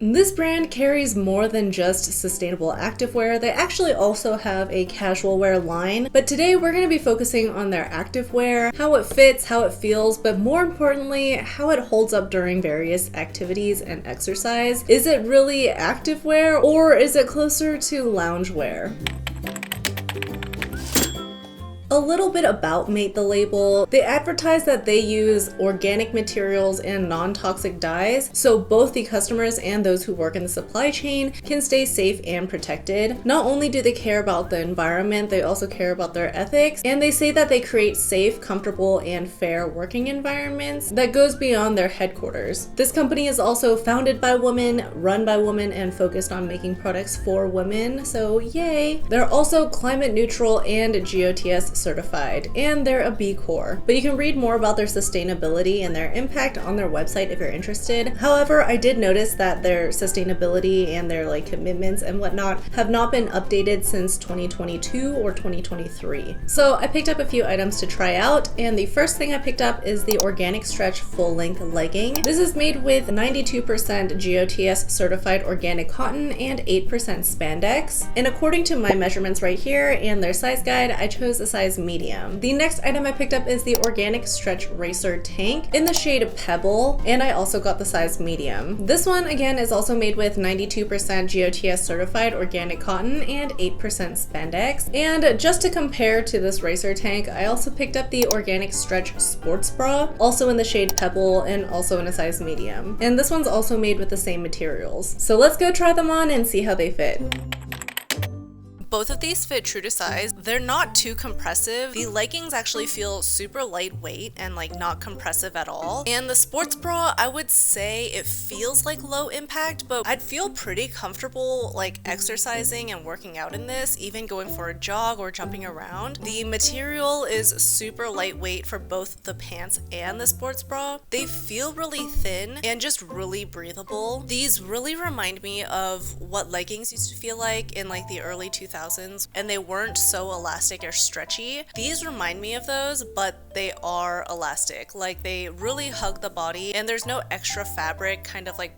This brand carries more than just sustainable activewear. They actually also have a casual wear line, but today we're going to be focusing on their activewear, how it fits, how it feels, but more importantly, how it holds up during various activities and exercise. Is it really activewear or is it closer to loungewear? A little bit about Mate the Label. They advertise that they use organic materials and non-toxic dyes, so both the customers and those who work in the supply chain can stay safe and protected. Not only do they care about the environment, they also care about their ethics, and they say that they create safe, comfortable, and fair working environments that goes beyond their headquarters. This company is also founded by women, run by women, and focused on making products for women, so yay! They're also climate neutral and GOTS certified, and they're a B Corp. But you can read more about their sustainability and their impact on their website if you're interested. However, I did notice that their sustainability and their commitments and whatnot have not been updated since 2022 or 2023. So I picked up a few items to try out, and the first thing I picked up is the Organic Stretch full-length legging. This is made with 92% GOTS certified organic cotton and 8% spandex. And according to my measurements right here and their size guide, I chose a size medium. The next item I picked up is the Organic Stretch Racer Tank in the shade Pebble, and I also got the size medium. This one again is also made with 92% GOTS certified organic cotton and 8% spandex. And just to compare to this Racer Tank, I also picked up the Organic Stretch Sports Bra, also in the shade Pebble and also in a size medium. And this one's also made with the same materials. So let's go try them on and see how they fit. Both of these fit true to size. They're not too compressive. The leggings actually feel super lightweight and not compressive at all. And the sports bra, I would say it feels like low impact, but I'd feel pretty comfortable exercising and working out in this, even going for a jog or jumping around. The material is super lightweight for both the pants and the sports bra. They feel really thin and just really breathable. These really remind me of what leggings used to feel like in the early 2000s. And they weren't so elastic or stretchy. These remind me of those, but they are elastic. They really hug the body, and there's no extra fabric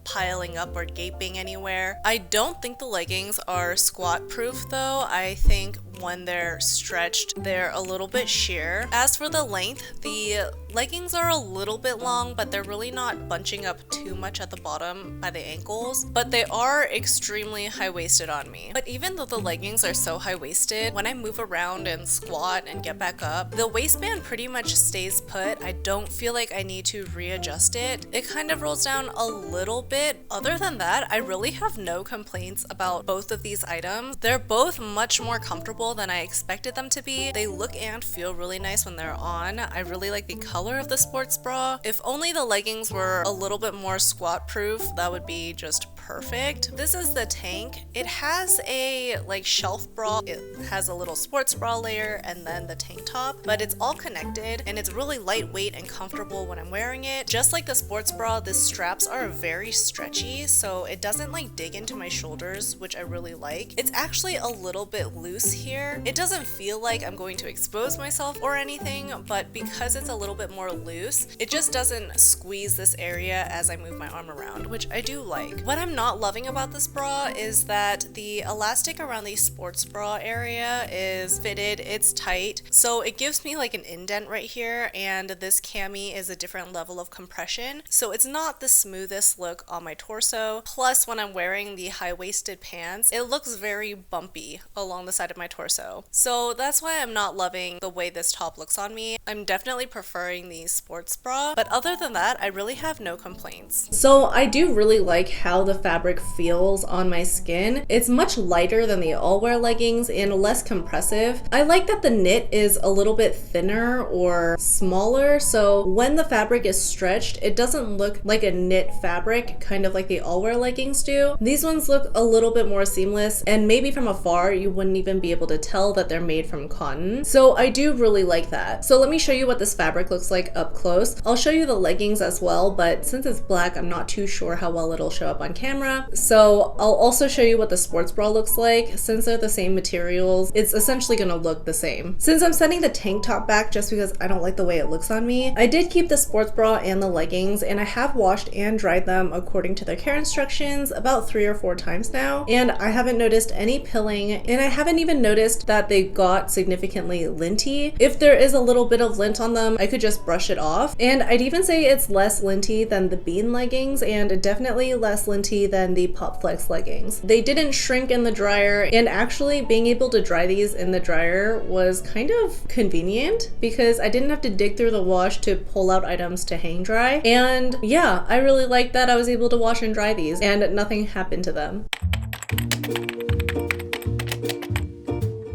piling up or gaping anywhere. I don't think the leggings are squat proof though. I think when they're stretched, they're a little bit sheer. As for the length, the leggings are a little bit long, but they're really not bunching up too much at the bottom by the ankles, but they are extremely high-waisted on me. But even though the leggings are so high-waisted, when I move around and squat and get back up, the waistband pretty much stays put. I don't feel like I need to readjust it. It kind of rolls down a little bit. Other than that, I really have no complaints about both of these items. They're both much more comfortable than I expected them to be. They look and feel really nice when they're on. I really like the color of the sports bra. If only the leggings were a little bit more squat proof, that would be just perfect. This is the tank. It has a shelf bra. It has a little sports bra layer and then the tank top, but it's all connected and it's really lightweight and comfortable when I'm wearing it. Just like the sports bra, the straps are very stretchy, so it doesn't dig into my shoulders, which I really like. It's actually a little bit loose here. It doesn't feel like I'm going to expose myself or anything, but because it's a little bit more loose, it just doesn't squeeze this area as I move my arm around, which I do like. What I'm not loving about this bra is that the elastic around the sports bra area is fitted, it's tight, so it gives me an indent right here, and this cami is a different level of compression, so it's not the smoothest look on my torso. Plus, when I'm wearing the high-waisted pants, it looks very bumpy along the side of my torso. So that's why I'm not loving the way this top looks on me. I'm definitely preferring the sports bra, but other than that, I really have no complaints. So I do really like how the fabric feels on my skin. It's much lighter than the all-wear leggings and less compressive. I like that the knit is a little bit thinner or smaller, so when the fabric is stretched, it doesn't look like a knit fabric, kind of like the all-wear leggings do. These ones look a little bit more seamless, and maybe from afar you wouldn't even be able to tell that they're made from cotton. So I do really like that. So let me show you what this fabric looks like up close. I'll show you the leggings as well, but since it's black, I'm not too sure how well it'll show up on camera. So I'll also show you what the sports bra looks like. Since they're the same materials, it's essentially gonna look the same. Since I'm setting the tank top back just because I don't like the way it looks on me, I did keep the sports bra and the leggings, and I have washed and dried them according to their care instructions about 3 or 4 times now, and I haven't noticed any pilling, and I haven't even noticed that they got significantly linty. If there is a little bit of lint on them, I could just brush it off, and I'd even say it's less linty than the bean leggings and definitely less linty than the Pop Flex leggings. They didn't shrink in the dryer, and actually being able to dry these in the dryer was kind of convenient because I didn't have to dig through the wash to pull out items to hang dry. And yeah, I really like that I was able to wash and dry these and nothing happened to them.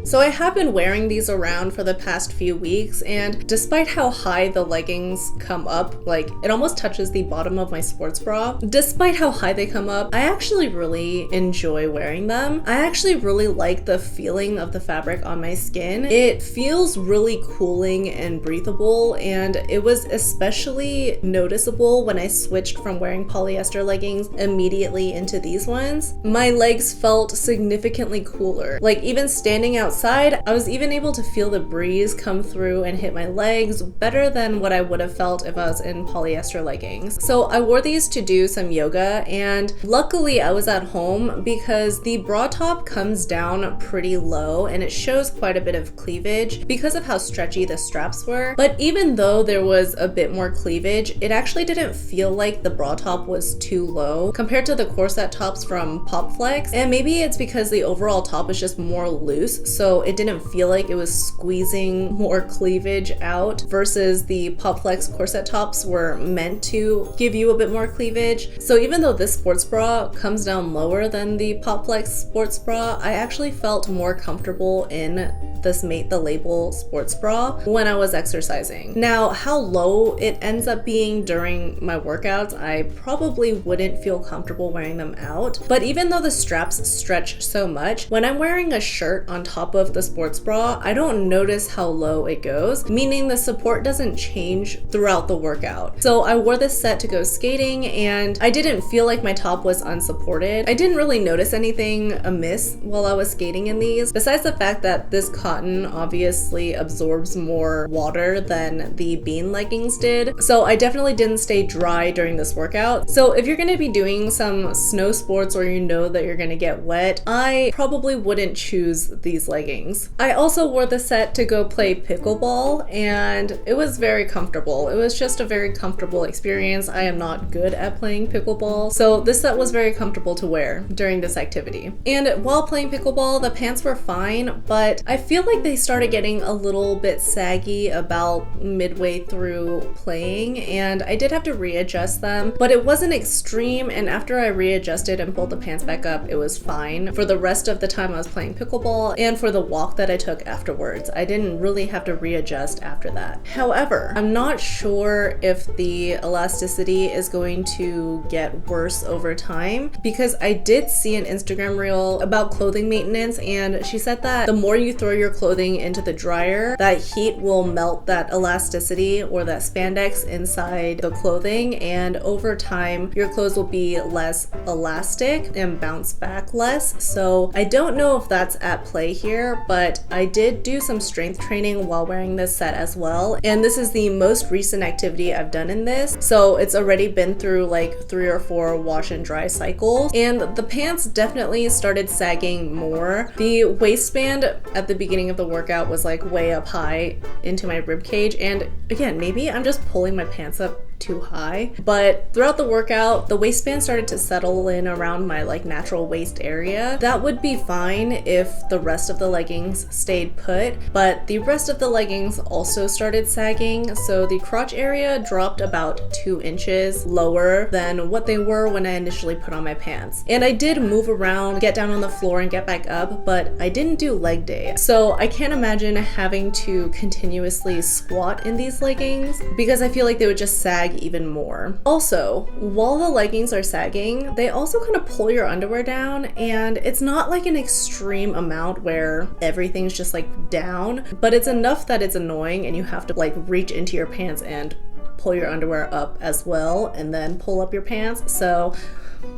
So I have been wearing these around for the past few weeks, and despite how high the leggings come up, like it almost touches the bottom of my sports bra, despite how high they come up, I actually really enjoy wearing them. I actually really like the feeling of the fabric on my skin. It feels really cooling and breathable, and it was especially noticeable when I switched from wearing polyester leggings immediately into these ones. My legs felt significantly cooler. Like even standing outside, I was even able to feel the breeze come through and hit my legs better than what I would have felt if I was in polyester leggings. So I wore these to do some yoga, and luckily I was at home because the bra top comes down pretty low and it shows quite a bit of cleavage because of how stretchy the straps were. But even though there was a bit more cleavage, it actually didn't feel like the bra top was too low compared to the corset tops from Pop Flex. And maybe it's because the overall top is just more loose, so it didn't feel like it was squeezing more cleavage out, versus the Pop Flex corset tops were meant to give you a bit more cleavage. So even though this sports bra comes down lower than the Pop Flex sports bra, I actually felt more comfortable in this Mate the Label sports bra when I was exercising. Now, how low it ends up being during my workouts, I probably wouldn't feel comfortable wearing them out. But even though the straps stretch so much, when I'm wearing a shirt on top of the sports bra, I don't notice how low it goes, meaning the support doesn't change throughout the workout. So I wore this set to go skating, and I didn't feel like my top was unsupported. I didn't really notice anything amiss while I was skating in these, besides the fact that this cotton obviously absorbs more water than the bean leggings did. So I definitely didn't stay dry during this workout. So if you're going to be doing some snow sports or you know that you're going to get wet, I probably wouldn't choose these leggings. I also wore the set to go play pickleball, and it was very comfortable. It was just a very comfortable experience. I am not good at playing pickleball, so this set was very comfortable to wear during this activity. And while playing pickleball, the pants were fine, but I feel like they started getting a little bit saggy about midway through playing, and I did have to readjust them, but it wasn't extreme, and after I readjusted and pulled the pants back up, it was fine for the rest of the time I was playing pickleball and for the walk that I took afterwards. I didn't really have to readjust after that. However, I'm not sure if the elasticity is going to get worse over time, because I did see an Instagram reel about clothing maintenance, and she said that the more you throw your clothing into the dryer, that heat will melt that elasticity or that spandex inside the clothing, and over time your clothes will be less elastic and bounce back less. So I don't know if that's at play here, but I did do some strength training while wearing this set as well, and this is the most recent activity I've done in this, so it's already been through like 3 or 4 wash and dry cycles, and the pants definitely started sagging more. The waistband at the beginning of the workout was like way up high into my rib cage, and again, maybe I'm just pulling my pants up too high, but throughout the workout the waistband started to settle in around my like natural waist area. That would be fine if the rest of the leggings stayed put, but the rest of the leggings also started sagging, so the crotch area dropped about 2 inches lower than what they were when I initially put on my pants. And I did move around, get down on the floor and get back up, but I didn't do leg day, so I can't imagine having to continuously squat in these leggings because I feel like they would just sag sag even more. Also, while the leggings are sagging, they also kind of pull your underwear down, and it's not like an extreme amount where everything's just like down, but it's enough that it's annoying and you have to like reach into your pants and pull your underwear up as well and then pull up your pants. So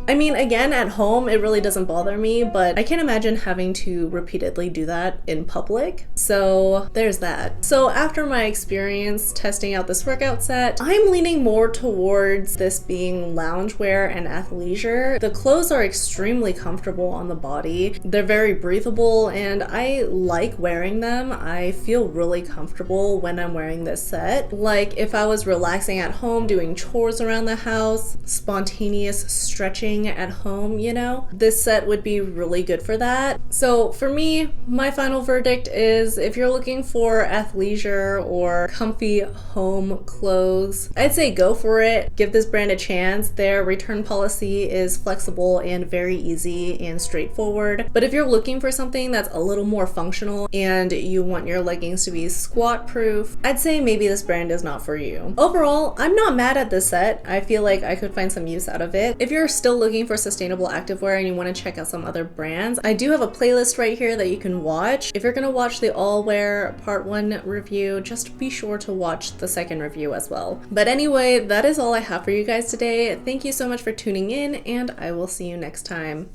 I mean, again, at home, it really doesn't bother me, but I can't imagine having to repeatedly do that in public. So there's that. So after my experience testing out this workout set, I'm leaning more towards this being loungewear and athleisure. The clothes are extremely comfortable on the body. They're very breathable and I like wearing them. I feel really comfortable when I'm wearing this set. Like if I was relaxing at home, doing chores around the house, spontaneous stretching at home, you know, this set would be really good for that. So for me, my final verdict is if you're looking for athleisure or comfy home clothes, I'd say go for it. Give this brand a chance. Their return policy is flexible and very easy and straightforward. But if you're looking for something that's a little more functional and you want your leggings to be squat proof, I'd say maybe this brand is not for you. Overall, I'm not mad at this set. I feel like I could find some use out of it. If you're still looking for sustainable activewear and you want to check out some other brands, I do have a playlist right here that you can watch. If you're going to watch the All Wear Part 1 review, just be sure to watch the second review as well. But anyway, that is all I have for you guys today. Thank you so much for tuning in, and I will see you next time.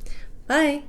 Bye!